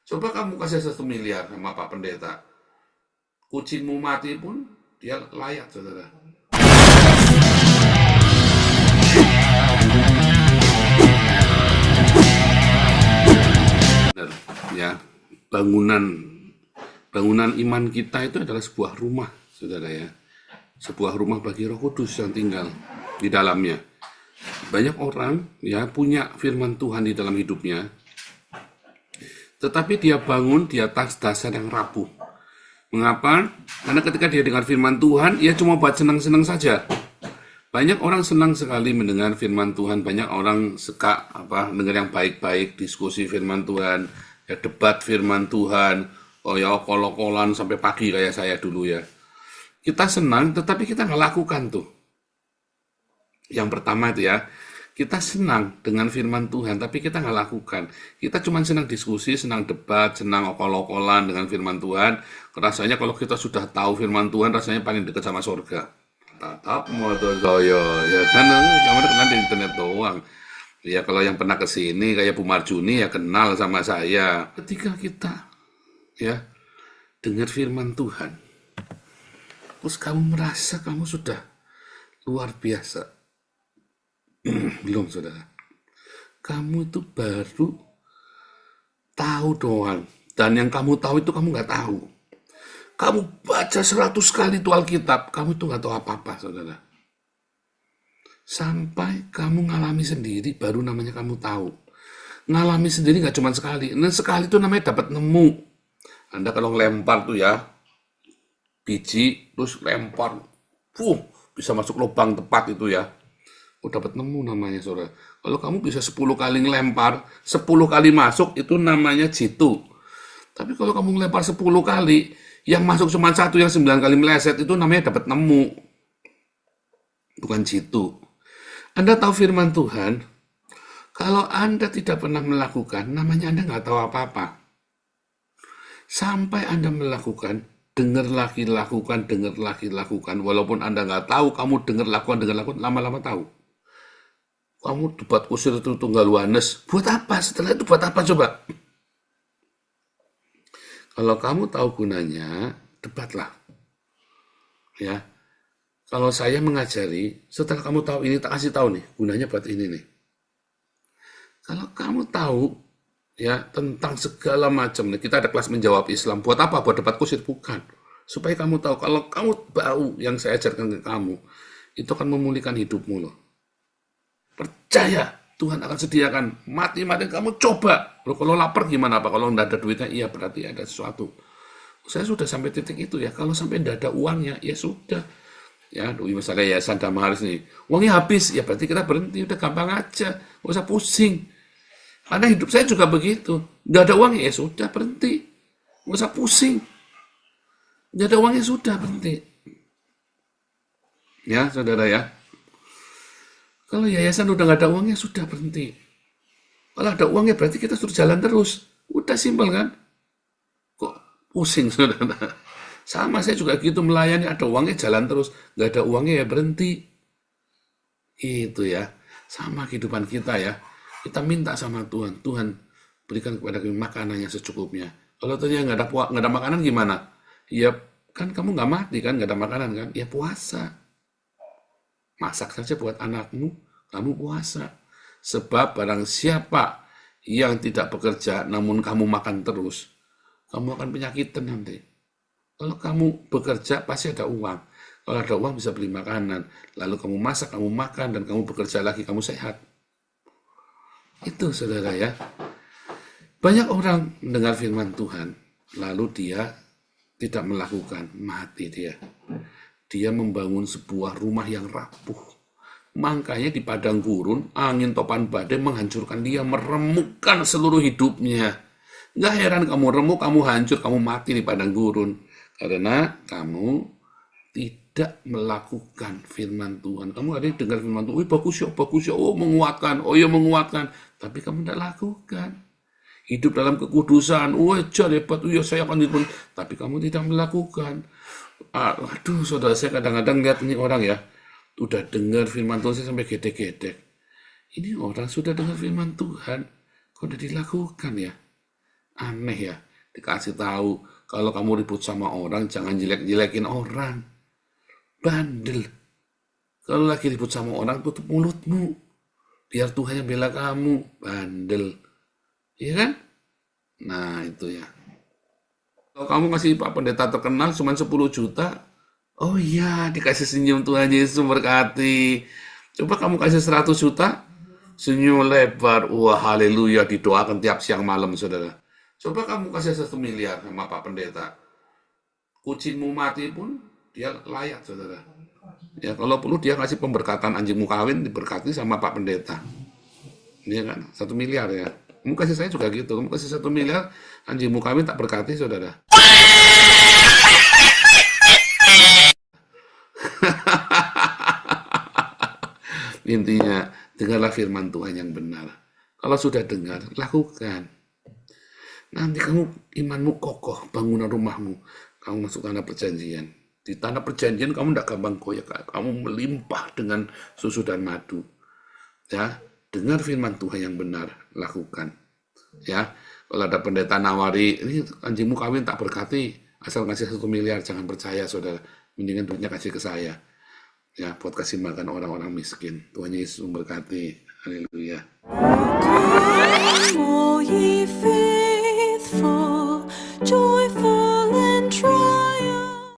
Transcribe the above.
Coba kamu kasih 1 miliar sama Pak Pendeta, kucingmu mati pun dia layak, saudara. Benar, ya, bangunan bangunan iman kita itu adalah sebuah rumah, saudara ya. Sebuah rumah bagi Roh Kudus yang tinggal di dalamnya. Banyak orang ya punya firman Tuhan di dalam hidupnya, tetapi dia bangun di atas dasar yang rapuh. Mengapa? Karena ketika dia dengar firman Tuhan, ia cuma buat senang-senang saja. Banyak orang senang sekali mendengar firman Tuhan, banyak orang suka dengar yang baik-baik, diskusi firman Tuhan, ya debat firman Tuhan, oh ya okol-okolan sampai pagi kayak saya dulu ya. Kita senang, tetapi kita nggak lakukan tuh. Yang pertama itu ya, kita senang dengan firman Tuhan, tapi kita nggak lakukan. Kita cuma senang diskusi, senang debat, senang okol-okolan dengan firman Tuhan. Rasanya kalau kita sudah tahu firman Tuhan, rasanya paling dekat sama surga. Tatap motor saya, ya kan, kamu kenal di internet doang. Ya kalau yang pernah ke sini kayak Bu Marjuni ya kenal sama saya. Ketika kita ya dengar firman Tuhan, terus kamu merasa kamu sudah luar biasa. Belum, saudara. Kamu itu baru tahu doang. Dan yang kamu tahu itu kamu nggak tahu. Kamu baca 100 kali itu Alkitab, kamu itu nggak tahu apa-apa, saudara. Sampai kamu ngalami sendiri, baru namanya kamu tahu. Ngalami sendiri nggak cuma sekali. Nah, sekali itu namanya dapat nemu. Anda kalau ngelempar tuh ya, biji, terus lempar, bisa masuk lubang tepat itu ya. Oh, dapat nemu namanya, saudara. Kalau kamu bisa 10 kali ngelempar, 10 kali masuk, itu namanya jitu. Tapi kalau kamu ngelempar 10 kali, yang masuk cuma 1, yang 9 kali meleset, itu namanya dapat nemu. Bukan jitu. Anda tahu firman Tuhan, kalau Anda tidak pernah melakukan, namanya Anda nggak tahu apa-apa. Sampai Anda melakukan, dengar lagi, lakukan, dengar lagi, lakukan. Walaupun Anda nggak tahu, kamu dengar, lakukan, lama-lama tahu. Kamu debat kusir itu tunggal wanes. Buat apa? Setelah itu buat apa coba? Kalau kamu tahu gunanya, debatlah. Ya. Kalau saya mengajari, setelah kamu tahu ini, tak kasih tahu nih, gunanya buat ini nih. Kalau kamu tahu ya tentang segala macam, nih, kita ada kelas menjawab Islam. Buat apa? Buat debat kusir? Bukan. Supaya kamu tahu, kalau kamu tahu yang saya ajarkan ke kamu, itu akan memulihkan hidupmu loh. Percaya, Tuhan akan sediakan. Mati-mati kamu coba. Loh, kalau lapar gimana Pak? Kalau nggak ada duitnya, iya berarti ada sesuatu. Saya sudah sampai titik itu ya. Kalau sampai nggak ada uangnya, ya sudah. Ya, misalnya Yayasan Damaris nih, uangnya habis, ya berarti kita berhenti. Udah gampang aja, nggak usah pusing. Karena hidup saya juga begitu. Nggak ada uangnya, ya sudah berhenti. Nggak usah pusing. Nggak ada uangnya, sudah berhenti. Ya, saudara ya. Kalau yayasan udah nggak ada uangnya, sudah berhenti. Kalau ada uangnya berarti kita suruh jalan terus. Udah simpel kan? Kok pusing, saudara? Sama saya juga gitu melayani, ada uangnya jalan terus. Nggak ada uangnya ya berhenti. Itu ya. Sama kehidupan kita ya. Kita minta sama Tuhan. Tuhan berikan kepada kami makanan yang secukupnya. Kalau ternyata nggak ada makanan gimana? Ya kan kamu nggak mati kan, nggak ada makanan kan? Ya puasa. Masak saja buat anakmu, kamu puasa. Sebab barang siapa yang tidak bekerja, namun kamu makan terus, kamu akan penyakitan nanti. Kalau kamu bekerja, pasti ada uang. Kalau ada uang bisa beli makanan. Lalu kamu masak, kamu makan, dan kamu bekerja lagi, kamu sehat. Itu saudara ya. Banyak orang mendengar firman Tuhan, lalu dia tidak melakukan, mati dia. Dia membangun sebuah rumah yang rapuh. Makanya di padang gurun, angin topan badai menghancurkan dia, meremukkan seluruh hidupnya. Nggak heran kamu remuk, kamu hancur, kamu mati di padang gurun. Karena kamu tidak melakukan firman Tuhan. Kamu ada yang dengar firman Tuhan, bagus ya, oh menguatkan, oh ya menguatkan. Tapi kamu tidak lakukan. Hidup dalam kekudusan, hebat, ya saya akan hidup. Tapi kamu tidak melakukan. Aduh, saudara, saya kadang-kadang lihat ini orang ya, udah dengar firman Tuhan, saya sampai gedek-gedek. Ini orang sudah dengar firman Tuhan, kok udah dilakukan ya? Aneh ya, dikasih tahu kalau kamu ribut sama orang jangan jelek-jelekin orang. Bandel. Kalau lagi ribut sama orang tutup mulutmu. Biar Tuhan yang bela kamu. Bandel. Iya kan? Nah itu ya. Kalau kamu ngasih Pak Pendeta terkenal cuma 10 juta, oh iya dikasih senyum Tuhan Yesus memberkati. Coba kamu kasih 100 juta, senyum lebar, wah haleluya, didoakan tiap siang malam saudara. Coba kamu kasih 1 miliar sama Pak Pendeta, kucingmu mati pun dia layak saudara. Ya kalau perlu dia kasih pemberkatan anjingmu kawin diberkati sama Pak Pendeta. Iya kan? 1 miliar ya. Kamu kasih saya juga gitu. Kamu kasih 1 miliar, anjingmu kawin tak berkati saudara. Intinya, dengarlah firman Tuhan yang benar. Kalau sudah dengar, lakukan. Nanti kamu imanmu kokoh, bangunan rumahmu. Kamu masuk tanah perjanjian. Di tanah perjanjian kamu tidak gampang goyah. Kamu melimpah dengan susu dan madu. Ya, dengar firman Tuhan yang benar, lakukan. Ya, kalau ada pendeta nawari, ini anjingmu kawin tak berkati, asal ngasih 1 miliar, jangan percaya saudara. Mendingan duitnya kasih ke saya. Ya, buat kasih makan orang-orang miskin. Tuhan Yesus memberkati. Haleluya.